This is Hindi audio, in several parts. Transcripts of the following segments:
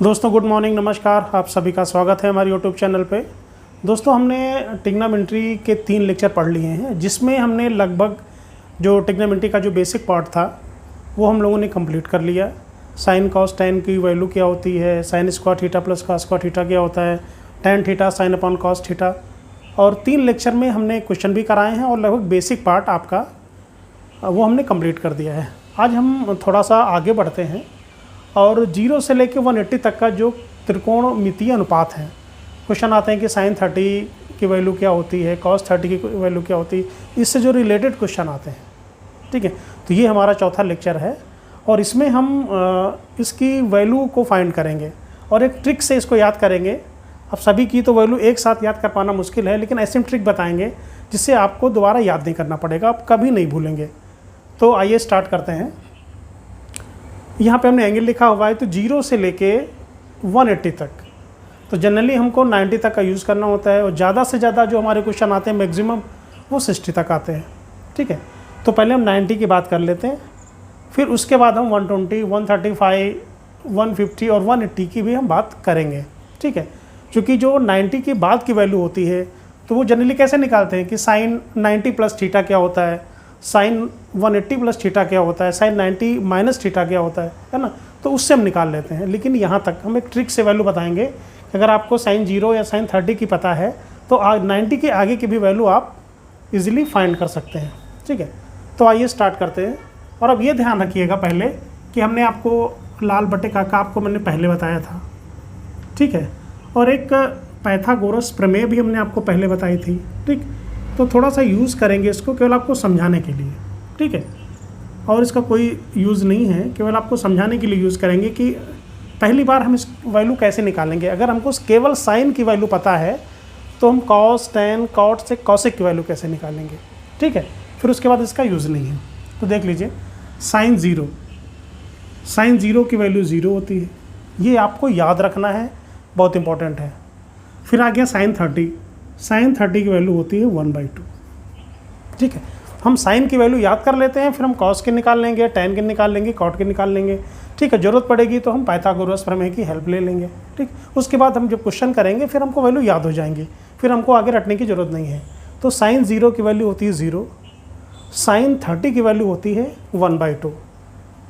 दोस्तों गुड मॉर्निंग, नमस्कार। आप सभी का स्वागत है हमारे यूट्यूब चैनल पे। दोस्तों हमने ट्रिग्नोमेट्री के 3 लेक्चर पढ़ लिए हैं, जिसमें हमने लगभग जो ट्रिग्नोमेट्री का जो बेसिक पार्ट था वो हम लोगों ने कंप्लीट कर लिया। साइन कॉस टैन की वैल्यू क्या होती है, sine square theta plus cos square theta क्या होता है, tan theta sine upon cos theta, और 3 लेक्चर में हमने क्वेश्चन भी कराए हैं और लगभग बेसिक पार्ट आपका वो हमने कंप्लीट कर दिया है। आज हम थोड़ा सा आगे बढ़ते हैं और 0 से लेकर 180 तक का जो त्रिकोणमितीय अनुपात है, क्वेश्चन आते हैं कि साइन 30 की वैल्यू क्या होती है, कॉस 30 की वैल्यू क्या होती है, इससे जो रिलेटेड क्वेश्चन आते हैं। ठीक है, तो ये हमारा चौथा लेक्चर है और इसमें हम इसकी वैल्यू को फाइंड करेंगे और एक ट्रिक से इसको याद करेंगे। अब सभी की तो वैल्यू एक साथ याद कर पाना मुश्किल है, लेकिन ऐसे ट्रिक बताएंगे जिससे आपको दोबारा याद नहीं करना पड़ेगा, आप कभी नहीं भूलेंगे। तो आइए स्टार्ट करते हैं। यहाँ पे हमने एंगल लिखा हुआ है, तो 0 से लेके 180 तक, तो जनरली हमको 90 तक का यूज़ करना होता है और ज़्यादा से ज़्यादा जो हमारे क्वेश्चन आते हैं मैक्सिमम वो 60 तक आते हैं। ठीक है, तो पहले हम 90 की बात कर लेते हैं, फिर उसके बाद हम 120, 135, 150 और 180 की भी हम बात करेंगे। ठीक है, क्योंकि जो 90 के बाद की वैल्यू होती है तो वो जनरली कैसे निकालते हैं कि साइन 90 प्लस थीटा क्या होता है, साइन 180 प्लस थीटा क्या होता है, साइन 90 माइनस थीटा क्या होता है ना, तो उससे हम निकाल लेते हैं। लेकिन यहाँ तक हम एक ट्रिक से वैल्यू बताएंगे। अगर आपको साइन 0 या साइन 30 की पता है तो 90 के आगे की भी वैल्यू आप इजीली फाइंड कर सकते हैं। ठीक है, तो आइए स्टार्ट करते हैं। और अब ये ध्यान रखिएगा पहले कि हमने आपको लाल बटे काका आपको मैंने पहले बताया था। ठीक है, और एक पाइथागोरस प्रमेय भी हमने आपको पहले बताई थी। ठीक, तो थोड़ा सा यूज़ करेंगे इसको केवल आपको समझाने के लिए। ठीक है, और इसका कोई यूज़ नहीं है, केवल आपको समझाने के लिए यूज़ करेंगे कि पहली बार हम इस वैल्यू कैसे निकालेंगे। अगर हमको केवल साइन की वैल्यू पता है तो हम कॉस टैन कॉट से कॉसेक की वैल्यू कैसे निकालेंगे। ठीक है, फिर उसके बाद इसका यूज़ नहीं है। तो देख लीजिए, साइन 0 की वैल्यू 0 होती है, ये आपको याद रखना है, बहुत इंपॉर्टेंट है। फिर आ गया साइन 30 की वैल्यू होती है 1/2। ठीक है, हम साइन की वैल्यू याद कर लेते हैं, फिर हम कॉस के निकाल लेंगे, टैन के निकाल लेंगे, कॉट के निकाल लेंगे। ठीक है, ज़रूरत पड़ेगी तो हम पाइथागोरस प्रमेय की हेल्प ले लेंगे। ठीक, उसके बाद हम जब क्वेश्चन करेंगे फिर हमको वैल्यू याद हो जाएंगी, फिर हमको आगे रटने की ज़रूरत नहीं है। तो साइन 0 की वैल्यू होती है 0, साइन 30 की वैल्यू होती है 1/2,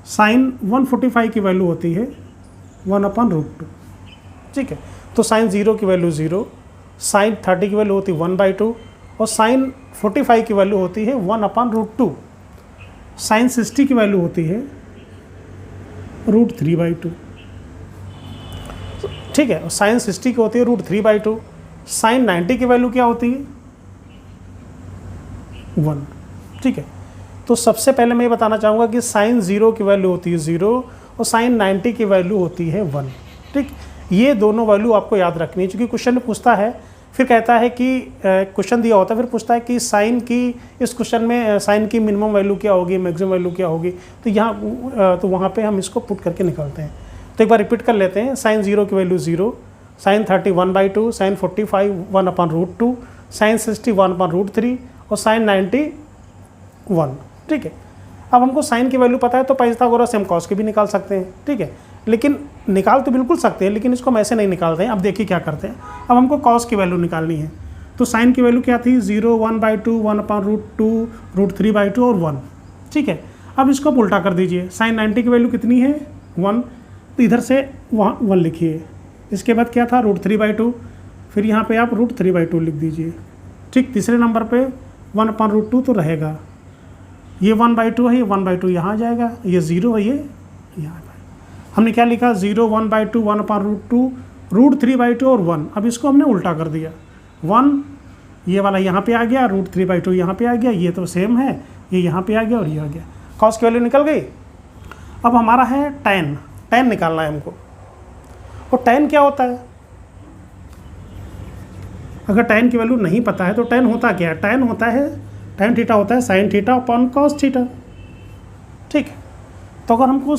साइन 145 की वैल्यू होती है 1/√2। ठीक है, तो साइन 0 की वैल्यू 0, साइन 30 की वैल्यू होती है 1/2 और साइन 45 की वैल्यू होती है 1/√2। साइन 60 की वैल्यू होती है √3/2। ठीक है, साइन 60 की होती है √3/2। साइन 90 की वैल्यू क्या होती है 1। ठीक है, तो सबसे पहले मैं ये बताना चाहूँगा कि साइन 0 की वैल्यू होती है 0 और साइन 90 की वैल्यू होती है 1। ठीक, ये दोनों वैल्यू आपको याद रखनी है, क्योंकि क्वेश्चन में पूछता है, फिर कहता है कि क्वेश्चन दिया होता है, फिर पूछता है कि साइन की इस क्वेश्चन में साइन की मिनिमम वैल्यू क्या होगी, मैक्सिमम वैल्यू क्या होगी, तो यहाँ तो वहाँ पे हम इसको पुट करके निकालते हैं। तो एक बार रिपीट कर लेते हैं। साइन 0 की वैल्यू 0, साइन 30 1/2, साइन 45 1/√2, साइन 60 1/√3 और साइन 90 1। ठीक है, अब हमको साइन की वैल्यू पता है तो पाइथागोरस से हम कॉस की भी निकाल सकते हैं। ठीक है, लेकिन निकाल तो बिल्कुल सकते हैं, लेकिन इसको हम ऐसे नहीं निकालते हैं। अब देखिए क्या करते हैं, अब हमको कॉस की वैल्यू निकालनी है। तो साइन की वैल्यू क्या थी 0, 1/2, 1/√2, √3/2 और 1। ठीक है, अब इसको आप उल्टा कर दीजिए। साइन 90 की वैल्यू कितनी है 1, तो इधर से वहाँ 1 लिखिए। इसके बाद क्या था √3/2, फिर यहाँ पर आप √3/2 लिख दीजिए। ठीक, तीसरे नंबर पर 1/√2 तो रहेगा, ये 1/2 है, ये 1/2 यहाँ आ जाएगा, ये 0 है, ये यहाँ। हमने क्या लिखा 0, 1/2, 1/√2, √3/2 और 1। अब इसको हमने उल्टा कर दिया, 1 ये वाला यहाँ पे आ गया, √3/2 यहाँ पे आ गया, ये तो सेम है, ये यहाँ पे आ गया और ये आ गया। कॉस की वैल्यू निकल गई। अब हमारा है टैन निकालना है हमको। और टैन क्या होता है, अगर टैन की वैल्यू नहीं पता है तो टैन होता क्या है, टैन होता है, टैन थीटा होता है sine theta upon cos theta. ठीक, तो अगर हमको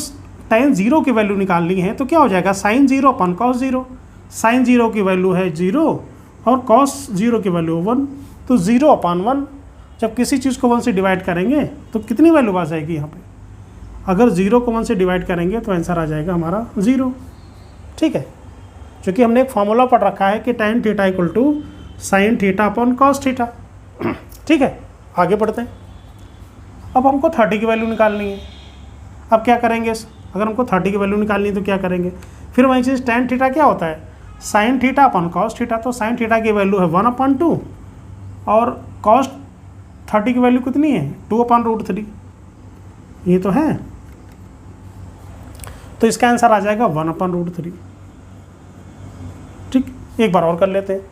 टैन 0 की वैल्यू निकालनी है तो क्या हो जाएगा, साइन 0 अपॉन कॉस 0। साइन 0 की वैल्यू है 0 और कॉस 0 की वैल्यू 1, तो 0/1। जब किसी चीज़ को 1 से डिवाइड करेंगे तो कितनी वैल्यू आ जाएगी यहाँ पे, अगर 0 को 1 से डिवाइड करेंगे तो आंसर आ जाएगा हमारा 0। ठीक है, क्योंकि हमने एक फार्मूला पढ़ रखा है कि tan theta equal to sine theta upon cos theta. ठीक है, आगे बढ़ते हैं। अब हमको 30 की वैल्यू निकालनी है। अब क्या करेंगे, अगर हमको 30 की वैल्यू निकालनी है तो क्या करेंगे, फिर वही चीज़ tan थीटा क्या होता है, sine theta upon cos theta. तो साइन थीटा की वैल्यू है 1/2 और कॉस 30 की वैल्यू कितनी है 2/√3, ये तो है। तो इसका आंसर आ जाएगा 1/√3। ठीक, एक बार और कर लेते हैं।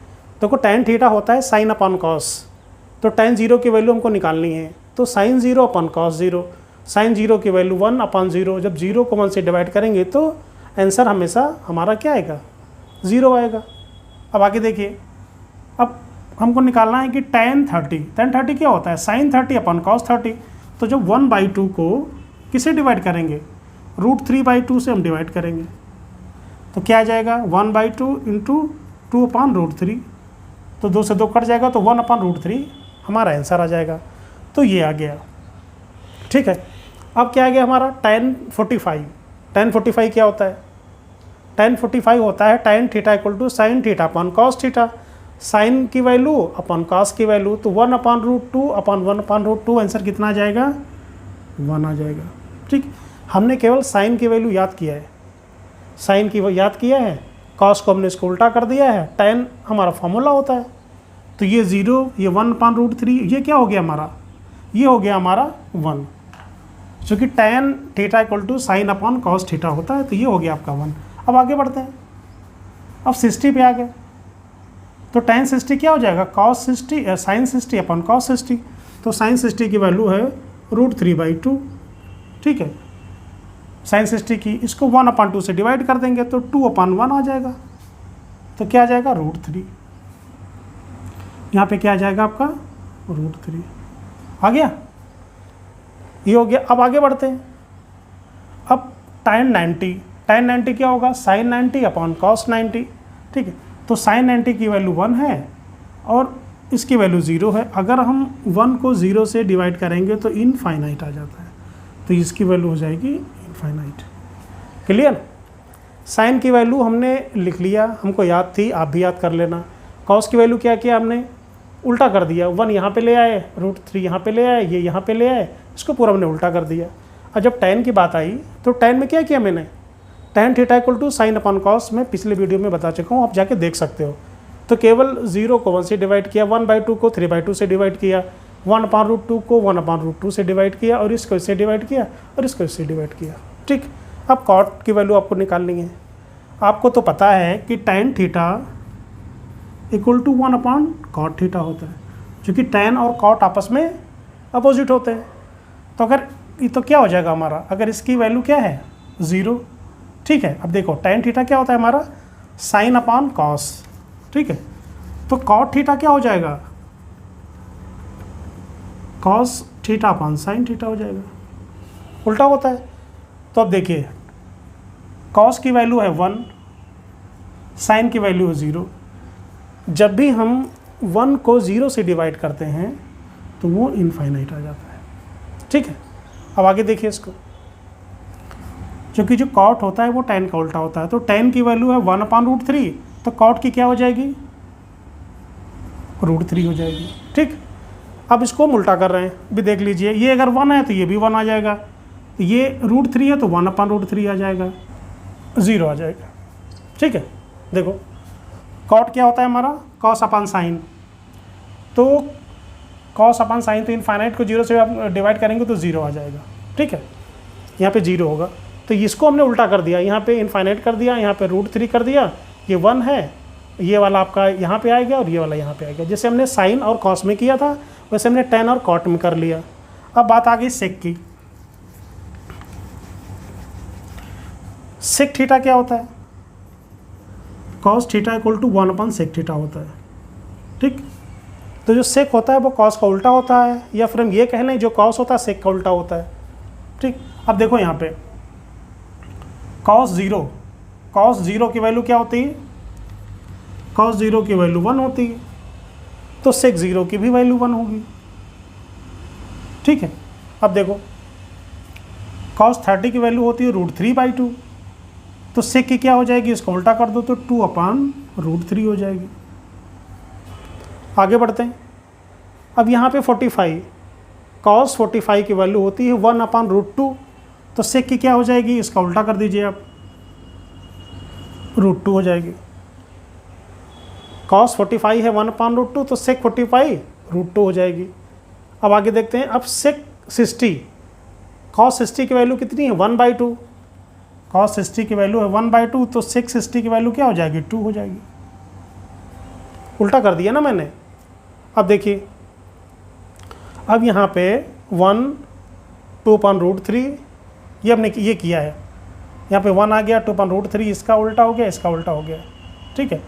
देखो tan थीटा होता है साइन अपॉन कॉस, तो tan 0 की वैल्यू हमको निकालनी है, तो साइन 0 अपॉन कॉस 0, साइन 0 की वैल्यू 1/0। जब 0 को 1 से डिवाइड करेंगे तो आंसर हमेशा हमारा क्या आएगा, 0 आएगा। अब आगे देखिए, अब हमको निकालना है कि tan 30 क्या होता है, साइन 30 अपॉन कॉस 30। तो जब 1/2 को किसे डिवाइड करेंगे, √3/2 से हम डिवाइड करेंगे, तो क्या आ जाएगा 1/2 इंटू 2/√3। तो 2 से 2 कट जाएगा, तो 1/√3 हमारा आंसर आ जाएगा। तो ये आ गया। ठीक है, अब क्या आ गया हमारा tan 45। tan 45 क्या होता है, tan 45 होता है tan theta equal to sine theta upon cos theta. Sine की वैल्यू अपॉन कॉस की वैल्यू, तो 1/√2 अपॉन 1/√2 आंसर कितना आ जाएगा, 1 आ जाएगा। ठीक, हमने केवल साइन की वैल्यू याद किया है, साइन की याद किया है, कॉस को हमने इसको उल्टा कर दिया है, tan हमारा फॉर्मूला होता है। तो ये 0, ये 1/√3, ये क्या हो गया हमारा, ये हो गया हमारा 1, क्योंकि tan theta equal to sine upon cos theta होता है। तो ये हो गया आपका 1। अब आगे बढ़ते हैं, अब 60 पे आ गए, तो tan 60 क्या हो जाएगा, cos 60 साइन 60 अपॉन cos 60। तो साइन 60 की वैल्यू है √3/2। ठीक है, साइन 60 की इसको 1/2 से डिवाइड कर देंगे तो 2/1 आ जाएगा। तो क्या आ जाएगा √3, यहाँ पे क्या आ जाएगा आपका √3 आ गया, ये हो गया। अब आगे बढ़ते हैं, अब tan 90 क्या होगा, साइन 90 अपॉन कॉस 90। ठीक है, तो साइन 90 की वैल्यू 1 है और इसकी वैल्यू 0 है। अगर हम 1 को 0 से डिवाइड करेंगे तो इनफाइनाइट आ जाता है, तो इसकी वैल्यू हो जाएगी इनफाइनाइट। क्लियर, साइन की वैल्यू हमने लिख लिया, हमको याद थी, आप भी याद कर लेना। कॉस की वैल्यू क्या किया हमने, उल्टा कर दिया, 1 यहाँ पे ले आए, √3 यहाँ पे ले आए, ये यहाँ पे ले आए, इसको पूरा हमने उल्टा कर दिया। और जब tan की बात आई तो tan में क्या किया मैंने, tan theta equal to sine upon cos, मैं पिछले वीडियो में बता चुका हूँ, आप जाके देख सकते हो। तो केवल 0 को 1 से डिवाइड किया, 1/2 को 3/2 से डिवाइड किया, 1/√2 को 1/√2 से डिवाइड किया, और इसको इससे डिवाइड किया, और इसको इससे डिवाइड किया। ठीक, अब कॉट की वैल्यू आपको निकालनी है। आपको तो पता है कि tan theta equal to 1/cot theta होता है, क्योंकि tan और cot आपस में अपोजिट होते हैं। तो अगर ये तो क्या हो जाएगा हमारा, अगर इसकी वैल्यू क्या है 0। ठीक है, अब देखो tan थीटा क्या होता है हमारा, साइन अपॉन कॉस। ठीक है, तो cot थीटा क्या हो जाएगा, cos theta upon sine theta हो जाएगा, उल्टा होता है। तो अब देखिए, कॉस की वैल्यू है 1, साइन की वैल्यू है 0। जब भी हम 1 को 0 से डिवाइड करते हैं तो वो इनफाइनाइट आ जाता है। ठीक है, अब आगे देखिए इसको, क्योंकि जो कॉट होता है वो tan का उल्टा होता है। तो tan की वैल्यू है 1/√3, तो कॉट की क्या हो जाएगी, √3 हो जाएगी। ठीक, अब इसको हम उल्टा कर रहे हैं, भी देख लीजिए, ये अगर 1 है तो ये भी 1 आ जाएगा, तो ये √3 है तो 1/√3 आ जाएगा, 0 आ जाएगा। ठीक है, देखो कॉट क्या होता है हमारा, कॉस अपॉन साइन। तो कॉस अपॉन साइन, तो इनफाइनाइट को 0 से आप डिवाइड करेंगे तो 0 आ जाएगा। ठीक है, यहाँ पे 0 होगा, तो इसको हमने उल्टा कर दिया, यहाँ पे इनफाइनाइट कर दिया, यहाँ पे √3 कर दिया, ये 1 है, ये वाला आपका यहाँ पे आएगा और ये वाला यहाँ पे आएगा। जैसे हमने साइन और कॉस में किया था वैसे हमने tan और कॉट में कर लिया। अब बात आ गई सेक की। सेक थीटा क्या होता है, cos theta equal to 1/sec theta होता है। ठीक, तो जो सेक होता है वो कॉस का उल्टा होता है, या फिर हम ये कह लें जो कॉस होता है सेक का उल्टा होता है। ठीक, अब देखो यहाँ पे cos 0 की वैल्यू क्या होती है, cos 0 की वैल्यू 1 होती है, तो sec 0 की भी वैल्यू 1 होगी। ठीक है, अब देखो cos 30 की वैल्यू होती है √3/2, तो सेक की क्या हो जाएगी, इसको उल्टा कर दो तो 2/√3 हो जाएगी। आगे बढ़ते हैं। अब यहाँ पे 45 cos 45 की वैल्यू होती है 1/√2, तो सेक की क्या हो जाएगी, इसका उल्टा कर दीजिए आप, √2 हो जाएगी। cos 45 है 1/√2, तो सेक 45 √2 हो जाएगी। अब आगे देखते हैं। अब सेक 60, cos 60 की वैल्यू कितनी है, 1/2। cos 60 की वैल्यू है 1/2, तो सेक 60 की वैल्यू क्या हो जाएगी, 2 हो जाएगी। उल्टा कर दिया ना मैंने। अब देखिए, अब यहाँ पे 1 2/√3, ये हमने ये किया है, यहाँ पे 1 आ गया, 2/√3 इसका उल्टा हो गया, इसका उल्टा हो गया, ठीक है।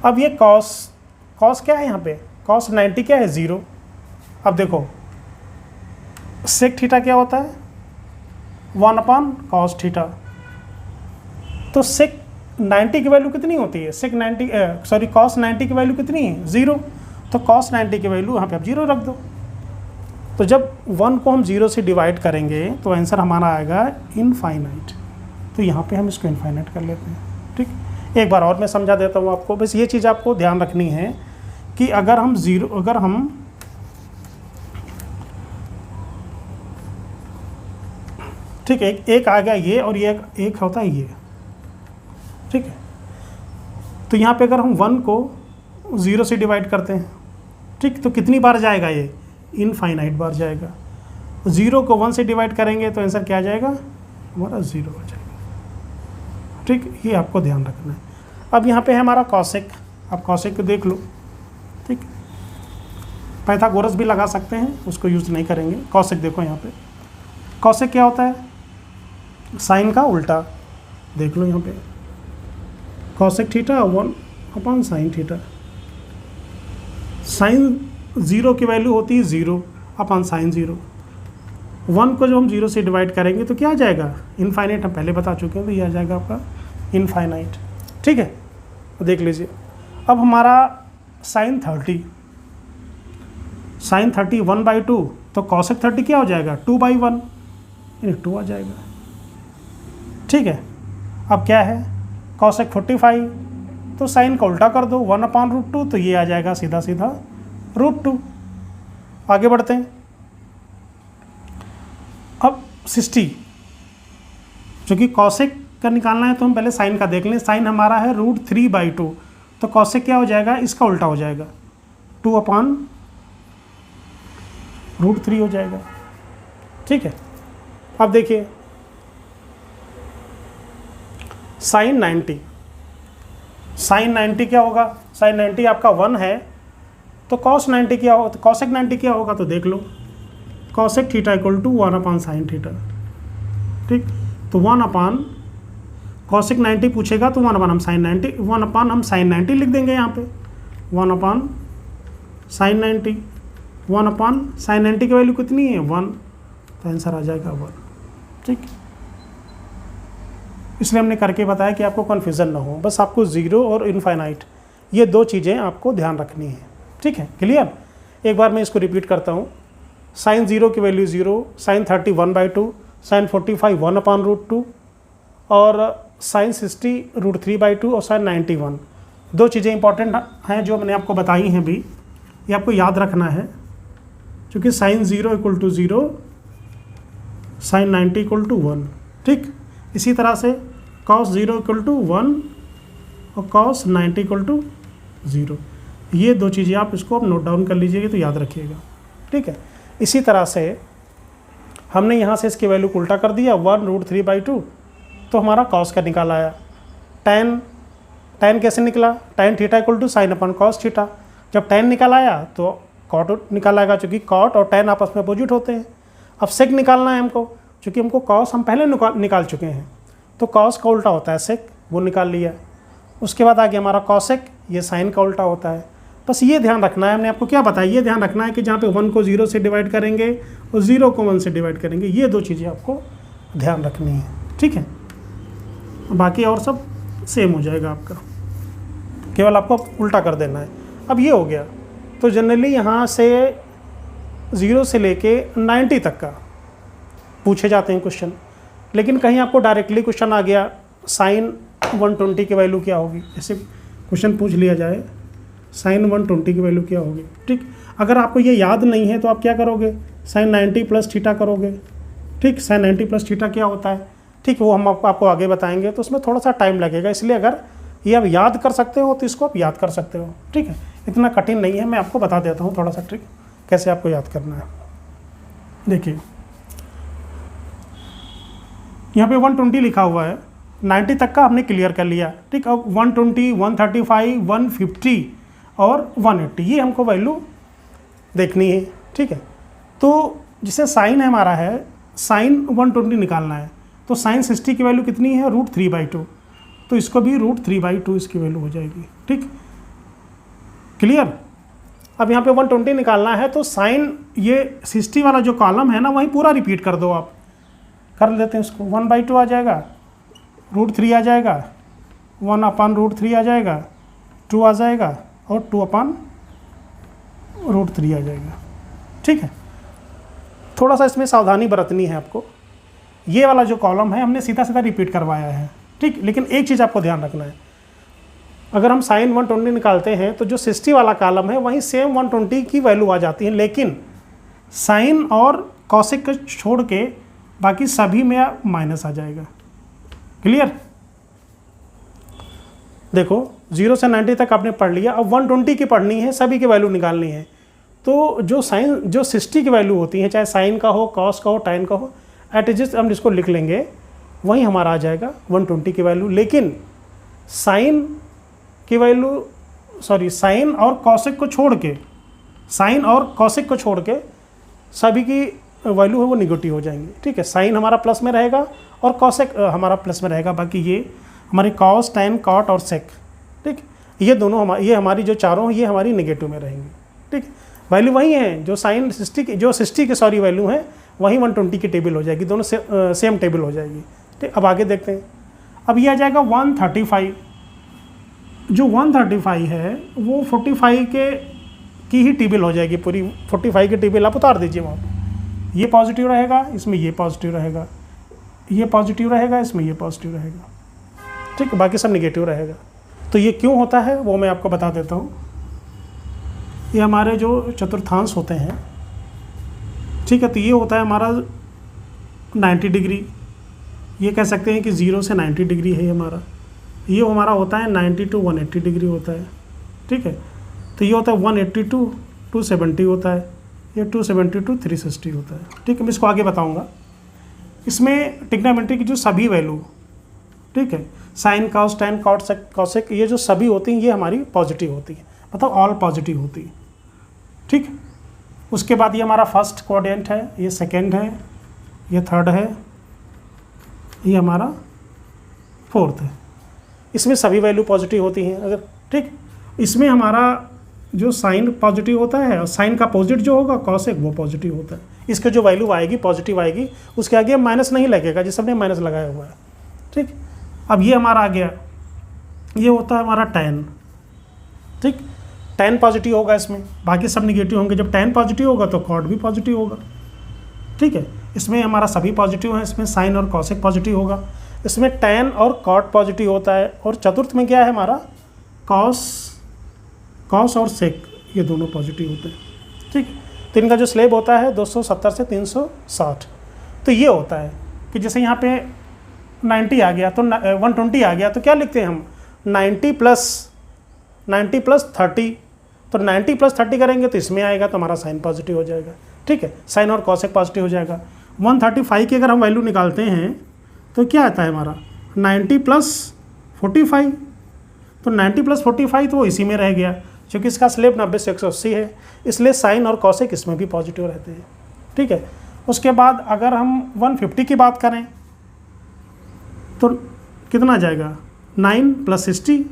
अब ये cos क्या है, यहाँ पे cos 90 क्या है, 0। अब देखो सेक थीटा क्या होता है, 1/cos थीटा। तो सेक 90 की वैल्यू कितनी होती है, cos 90 की वैल्यू कितनी है, 0। तो cos 90 की वैल्यू यहाँ पे आप 0 रख दो। तो जब 1 को हम 0 से डिवाइड करेंगे तो आंसर हमारा आएगा इनफाइनाइट। तो यहाँ पे हम इसको इनफाइनाइट कर लेते हैं, ठीक। एक बार और मैं समझा देता हूँ आपको, बस ये चीज़ आपको ध्यान रखनी है कि अगर हम ठीक है, एक आ गया ये, और ये एक होता है ये, ठीक है। तो यहाँ पे अगर हम 1 को 0 से डिवाइड करते हैं, ठीक, तो कितनी बार जाएगा ये, इनफाइनाइट बार जाएगा। 0 को 1 से डिवाइड करेंगे तो आंसर क्या आ जाएगा, हमारा 0 हो जाएगा, ठीक। ये आपको ध्यान रखना है। अब यहाँ पे है हमारा कॉसेक। आप कॉसेक को देख लो, ठीक। पाइथागोरस भी लगा सकते हैं, उसको यूज़ नहीं करेंगे। कॉसेक देखो यहाँ पे, कॉसेक क्या होता है, साइन का उल्टा। देख लो यहाँ पे cosec theta 1/sin theta. Sign 0 की वैल्यू होती है 0/sin 0। 1 को जब हम 0 से डिवाइड करेंगे तो क्या आ जाएगा, इनफाइनाइट। हम पहले बता चुके हैं, तो ये आ जाएगा आपका इनफाइनाइट, ठीक है। तो देख लीजिए। अब हमारा sin 30 1/2, तो cosec 30 क्या हो जाएगा, 2/1, यानी 2 आ जाएगा, ठीक है। अब क्या है, cosec 45, तो साइन का उल्टा कर दो 1/√2, तो ये आ जाएगा सीधा सीधा √2। आगे बढ़ते हैं। अब 60, जो कि cosec का निकालना है, तो हम पहले साइन का देख लें। साइन हमारा है √3/2, तो cosec क्या हो जाएगा, इसका उल्टा हो जाएगा, 2/√3 हो जाएगा, ठीक है। अब देखिए sin 90 क्या होगा, sin 90 आपका 1 है, तो cos 90 क्या होगा, तो cosec 90 क्या होगा, तो देख लो, cosec theta equal to 1/sin theta, ठीक। तो 1/cosec 90 पूछेगा तो 1/हम sin 90 लिख देंगे यहाँ पे, 1/sin 90, 1/sin 90 की वैल्यू कितनी है, 1, तो आंसर आ जाएगा 1, ठीक। इसलिए हमने करके बताया कि आपको कन्फ्यूज़न ना हो, बस आपको 0 और इनफाइनाइट ये दो चीज़ें आपको ध्यान रखनी है, ठीक है। क्लियर। एक बार मैं इसको रिपीट करता हूँ। sin 0 की वैल्यू 0, sin 30 1/2, sin 45 1/√2 और sin 60 √3/2 और sin 90 1। दो चीज़ें इंपॉर्टेंट हैं जो मैंने आपको बताई हैं भी, ये आपको याद रखना है, क्योंकि sin 0 = 0, sin 90 = 1, ठीक। इसी तरह से cos 0 = 1 और cos 90 = 0। ये दो चीज़ें आप इसको आप नोट डाउन कर लीजिएगा, तो याद रखिएगा, ठीक है। इसी तरह से हमने यहाँ से इसकी वैल्यू को उल्टा कर दिया, 1√3/2, तो हमारा cos का निकाल आया। tan कैसे निकला, tan थीटा = sin/cos थीटा। जब tan निकल आया तो cot निकल आएगा, चूँकि cot और tan आपस में अपोजिट होते हैं। अब sec निकालना है हमको, चूँकि हमको cos हम पहले निकाल चुके हैं, तो cos का उल्टा होता है sec, वो निकाल लिया। उसके बाद आ गया हमारा cosec, ये sin का उल्टा होता है। बस ये ध्यान रखना है, हमने आपको क्या बताया, ये ध्यान रखना है कि जहाँ पे 1 को 0 से डिवाइड करेंगे और 0 को 1 से डिवाइड करेंगे, ये दो चीज़ें आपको ध्यान रखनी है, ठीक है। बाकी और सब सेम हो जाएगा आपका, केवल आपको उल्टा कर देना है। अब ये हो गया। तो जनरली यहाँ से 0 से लेके 90 तक का पूछे जाते हैं क्वेश्चन, लेकिन कहीं आपको डायरेक्टली क्वेश्चन आ गया sin 120 की वैल्यू क्या होगी, ऐसे क्वेश्चन पूछ लिया जाए साइन 120 की वैल्यू क्या होगी। ठीक, अगर आपको ये याद नहीं है तो आप क्या करोगे, साइन 90 प्लस थीटा करोगे। ठीक, साइन 90 प्लस थीटा क्या होता है, ठीक, वो हम आपको आगे बताएंगे, तो उसमें थोड़ा सा टाइम लगेगा, इसलिए अगर ये आप याद कर सकते हो तो इसको आप याद कर सकते हो। ठीक है, इतना कठिन नहीं है, मैं आपको बता देता हूँ थोड़ा सा ट्रिक कैसे आपको याद करना है। देखिए यहाँ पे 120 लिखा हुआ है, 90 तक का हमने क्लियर कर लिया। ठीक, अब 120, 135, 150 और 180 ये हमको वैल्यू देखनी है। ठीक है, तो जिसे साइन हमारा है, साइन 120 निकालना है, तो साइन 60 की वैल्यू कितनी है, √3/2, तो इसको भी √3/2 इसकी वैल्यू हो जाएगी। ठीक, क्लियर। अब यहाँ पे 120 निकालना है, तो साइन ये 60 वाला जो कॉलम है ना वहीं पूरा रिपीट कर दो, आप कर लेते हैं इसको। 1/2 आ जाएगा, √3 आ जाएगा, 1/√3 आ जाएगा, 2 आ जाएगा और 2/√3 आ जाएगा। ठीक है, थोड़ा सा इसमें सावधानी बरतनी है आपको, ये वाला जो कॉलम है हमने सीधा सीधा रिपीट करवाया है। ठीक, लेकिन एक चीज़ आपको ध्यान रखना है, अगर हम साइन 120 निकालते हैं तो जो 60 वाला कॉलम है वहीं सेम 120 की वैल्यू आ जाती है, लेकिन साइन और कॉसेक को छोड़ के बाकी सभी में माइनस आ जाएगा। क्लियर। देखो 0 से 90 तक आपने पढ़ लिया, अब 120 की पढ़नी है, सभी की वैल्यू निकालनी है। तो जो साइन जो 60 की वैल्यू होती है, चाहे साइन का हो, कॉस का हो, टाइन का हो, एट इज हम इसको लिख लेंगे, वहीं हमारा आ जाएगा 120 की वैल्यू। लेकिन साइन की वैल्यू साइन और कॉसेक को छोड़ के, साइन और कॉसेक को छोड़ के सभी की वैल्यू है वो निगेटिव हो जाएंगी। ठीक है, साइन हमारा प्लस में रहेगा और कॉसेक हमारा प्लस में रहेगा, बाकी ये हमारी कॉस, टैन, कॉट और सेक, ठीक, ये दोनों ये हमारी जो चारों ये हमारी निगेटिव में रहेंगी। ठीक, वैल्यू वही है जो साइन 60 की जो 60 की वैल्यू है वही 120 की टेबल हो जाएगी, दोनों सेम टेबल हो जाएगी। ठीक, अब आगे देखते हैं। अब ये आ जाएगा 135, जो 135 है वो 45 की ही टेबल हो जाएगी पूरी, 45 की टेबल आप उतार दीजिए वहाँ। ये पॉजिटिव रहेगा, इसमें ये पॉजिटिव रहेगा, ये पॉजिटिव रहेगा, इसमें ये पॉजिटिव रहेगा। ठीक, बाकी सब निगेटिव रहेगा। तो ये क्यों होता है वो मैं आपको बता देता हूँ। ये हमारे जो चतुर्थांश होते हैं, ठीक है, तो ये होता है हमारा 90 डिग्री, ये कह सकते हैं कि 0 से 90 डिग्री है हमारा। ये हमारा होता है 90 to 180 डिग्री होता है। ठीक है, तो ये होता है 180 to 270 होता है, ये 270 to 360 होता है। ठीक है, मैं इसको आगे बताऊंगा। इसमें ट्रिग्नोमेट्री की जो सभी वैल्यू, ठीक है, sine, cos, tan, cot, cosec, ये जो सभी होती हैं ये हमारी पॉजिटिव होती है, मतलब ऑल पॉजिटिव होती है। ठीक, उसके बाद ये हमारा फर्स्ट क्वाड्रेंट है, ये सेकेंड है, ये थर्ड है, ये हमारा फोर्थ है। इसमें सभी वैल्यू पॉजिटिव होती हैं। अगर ठीक, इसमें हमारा जो साइन पॉजिटिव होता है और साइन का अपोजिट जो होगा कॉसेक वो पॉजिटिव होता है। इसके जो वैल्यू आएगी पॉजिटिव आएगी, उसके आगे माइनस नहीं लगेगा जिस हमने माइनस लगाया हुआ है। ठीक, अब ये हमारा आ गया, ये होता है हमारा टैन। ठीक, टैन पॉजिटिव होगा इसमें, बाकी सब निगेटिव होंगे। जब टैन पॉजिटिव होगा तो कॉट भी पॉजिटिव होगा। ठीक है, इसमें हमारा सभी पॉजिटिव है, इसमें साइन और कॉसेक पॉजिटिव होगा, इसमें टैन और कॉट पॉजिटिव होता है, और चतुर्थ में क्या है हमारा कॉस और सेक, ये दोनों पॉजिटिव होते हैं। ठीक, तो इनका जो स्लेब होता है 270 से 360। तो ये होता है कि जैसे यहाँ पे 90 आ गया तो 120 आ गया तो क्या लिखते हैं हम 90 प्लस 30, तो 90 प्लस 30 करेंगे तो इसमें आएगा तो हमारा साइन पॉजिटिव हो जाएगा। ठीक है, साइन और कॉसेक पॉजिटिव हो जाएगा। 135 की अगर हम वैल्यू निकालते हैं तो क्या आता है हमारा 90 प्लस 45, तो 90 प्लस 45 तो वो इसी में रह गया, क्योंकि इसका स्लेब 90 से 180 है, इसलिए साइन और कॉसेक इसमें भी पॉजिटिव रहते हैं। ठीक है, उसके बाद अगर हम 150 की बात करें तो कितना आ जाएगा 9 प्लस 60,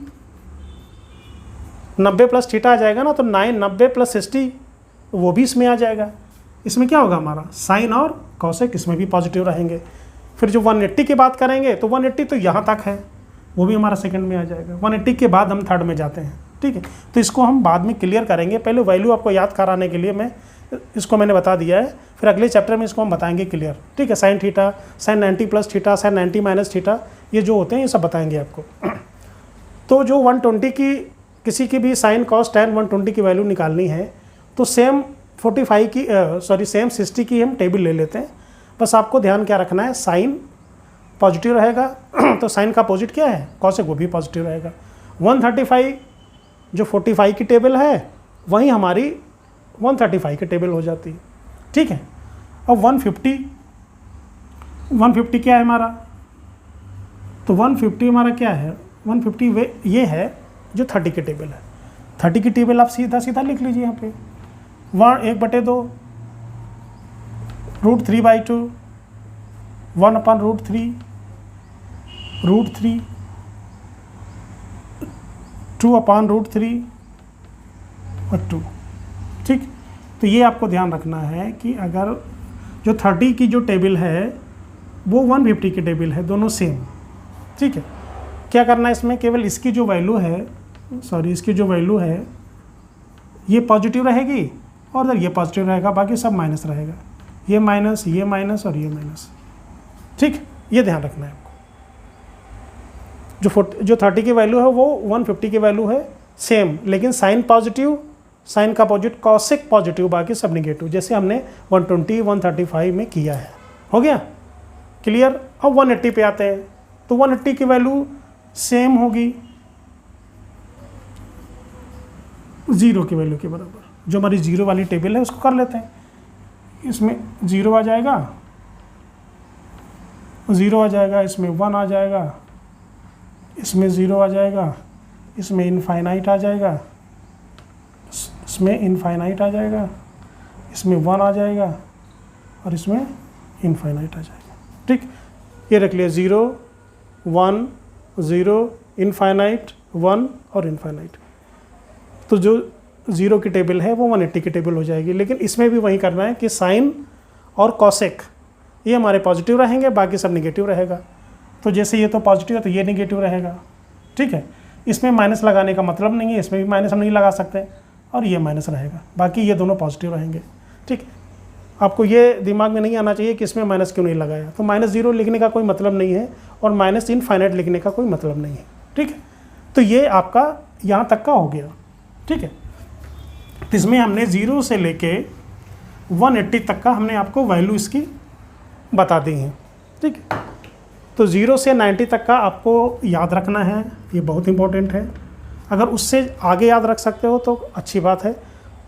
90 प्लस थीटा आ जाएगा ना, तो 90 प्लस 60 वो भी इसमें आ जाएगा। इसमें क्या होगा हमारा साइन और कॉसेक इसमें भी पॉजिटिव रहेंगे। फिर जो 180 की बात करेंगे तो 180 तो यहाँ तक है, वो भी हमारा सेकंड में आ जाएगा। 180 के बाद हम थर्ड में जाते हैं। ठीक है, तो इसको हम बाद में क्लियर करेंगे, पहले वैल्यू आपको याद कराने के लिए मैं इसको मैंने बता दिया है, फिर अगले चैप्टर में इसको हम बताएंगे क्लियर, ठीक है। Sine theta, sine 90 plus theta, sine 90 minus theta, ये जो होते हैं ये सब बताएंगे आपको। तो जो 120 की किसी की भी साइन कॉस टैन 120 की वैल्यू निकालनी है तो सेम 45 की सेम 60 की हम टेबल ले लेते हैं। बस आपको ध्यान क्या रखना है, साइन पॉजिटिव रहेगा तो साइन का अपोजिट क्या है, कॉस, वो भी पॉजिटिव रहेगा। 135 जो 45 की टेबल है वहीं हमारी 135 की टेबल हो जाती है, ठीक है। अब 150 क्या है हमारा, तो 150 हमारा क्या है, 150 वे ये है जो 30 की टेबल है। 30 की टेबल आप सीधा सीधा लिख लीजिए यहाँ पे, 1/2 √3/2 1/√3 √3 2/√3 और 2, ठीक। तो ये आपको ध्यान रखना है कि अगर जो 30 की जो टेबल है वो 150 की टेबल है, दोनों सेम, ठीक है। क्या करना है इसमें, केवल इसकी जो वैल्यू है, इसकी जो वैल्यू है ये पॉजिटिव रहेगी और इधर ये पॉजिटिव रहेगा, बाकी सब माइनस रहेगा, ये माइनस और ये माइनस, ठीक। ये ध्यान रखना है आपको। जो 30 की वैल्यू है वो 150 की वैल्यू है सेम, लेकिन साइन पॉजिटिव, साइन का अपोजिट कॉसेक पॉजिटिव, बाकी सब निगेटिव, जैसे हमने 120 135 में किया है। हो गया क्लियर। अब 180 पे आते हैं, तो 180 की वैल्यू सेम होगी 0 की वैल्यू के बराबर। जो हमारी 0 वाली टेबल है उसको कर लेते हैं, इसमें 0 आ जाएगा, 0 आ जाएगा, इसमें 1 आ जाएगा, इसमें 0 आ जाएगा, इसमें इनफाइनाइट आ जाएगा, इसमें इनफाइनाइट आ जाएगा, इसमें 1 आ जाएगा और इसमें इनफाइनाइट आ जाएगा, ठीक। ये रख लिया 0 1 0 इनफाइनाइट 1 और इनफाइनाइट। तो जो 0 की टेबल है वो 180 की टेबल हो जाएगी, लेकिन इसमें भी वही करना है कि साइन और कॉसेक ये हमारे पॉजिटिव रहेंगे, बाकी सब निगेटिव रहेगा। तो जैसे ये तो पॉजिटिव है तो ये निगेटिव रहेगा, ठीक है। इसमें माइनस लगाने का मतलब नहीं है, इसमें भी माइनस हम नहीं लगा सकते, और ये माइनस रहेगा, बाकी ये दोनों पॉजिटिव रहेंगे, ठीक। आपको ये दिमाग में नहीं आना चाहिए कि इसमें माइनस क्यों नहीं लगाया, तो -0 लिखने का कोई मतलब नहीं है और माइनस इनफाइनाइट लिखने का कोई मतलब नहीं है, ठीक है। तो ये आपका यहाँ तक का हो गया, ठीक है। तो इसमें हमने 0 से लेके 180 तक का हमने आपको वैल्यू इसकी बता दी है, ठीक है। तो 0 से 90 तक का आपको याद रखना है, ये बहुत इंपॉर्टेंट है। अगर उससे आगे याद रख सकते हो तो अच्छी बात है।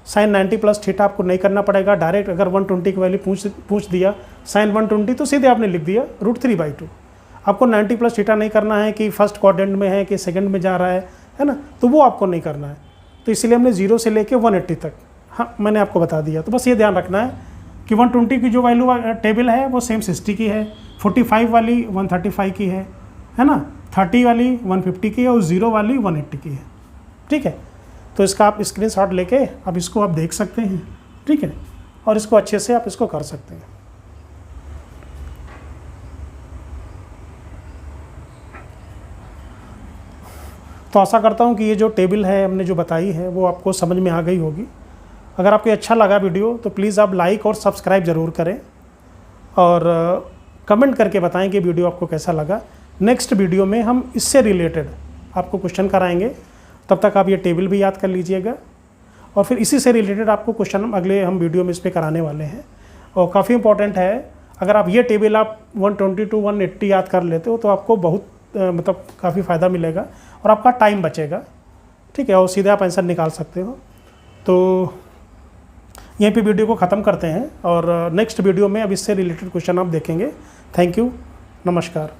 साइन 90 प्लस थीटा आपको नहीं करना पड़ेगा, डायरेक्ट अगर 120 की वैल्यू पूछ दिया साइन 120 तो सीधे आपने लिख दिया √3/2। आपको 90 प्लस थीटा नहीं करना है कि फर्स्ट क्वाड्रेंट में है कि सेकंड में जा रहा है ना, तो वो आपको नहीं करना है। तो इसलिए हमने 0 से लेके 180 तक, हाँ मैंने आपको बता दिया। तो बस ये ध्यान रखना है कि 120 की जो वैल्यू टेबल है वो सेम 60 की है, 45 वाली 135 की है ना, 30 वाली 150 की है और 0 वाली 180 की है, ठीक है। तो इसका आप स्क्रीनशॉट लेके अब इसको आप देख सकते हैं, ठीक है, और इसको अच्छे से आप इसको कर सकते हैं। तो आशा करता हूँ कि ये जो टेबल है हमने जो बताई है वो आपको समझ में आ गई होगी। अगर आपको अच्छा लगा वीडियो तो प्लीज़ आप लाइक और सब्सक्राइब ज़रूर करें और कमेंट करके बताएं कि वीडियो आपको कैसा लगा। नेक्स्ट वीडियो में हम इससे रिलेटेड आपको क्वेश्चन कराएंगे, तब तक आप ये टेबल भी याद कर लीजिएगा और फिर इसी से रिलेटेड आपको क्वेश्चन अगले हम वीडियो में इस पर कराने वाले हैं। और काफ़ी इंपॉर्टेंट है, अगर आप ये टेबल आप 120 to 180 याद कर लेते हो तो आपको बहुत मतलब काफ़ी फ़ायदा मिलेगा और आपका टाइम बचेगा, ठीक है, और सीधे आप आंसर निकाल सकते हो। तो यहीं पे वीडियो को ख़त्म करते हैं और नेक्स्ट वीडियो में अब इससे रिलेटेड क्वेश्चन आप देखेंगे। थैंक यू, नमस्कार।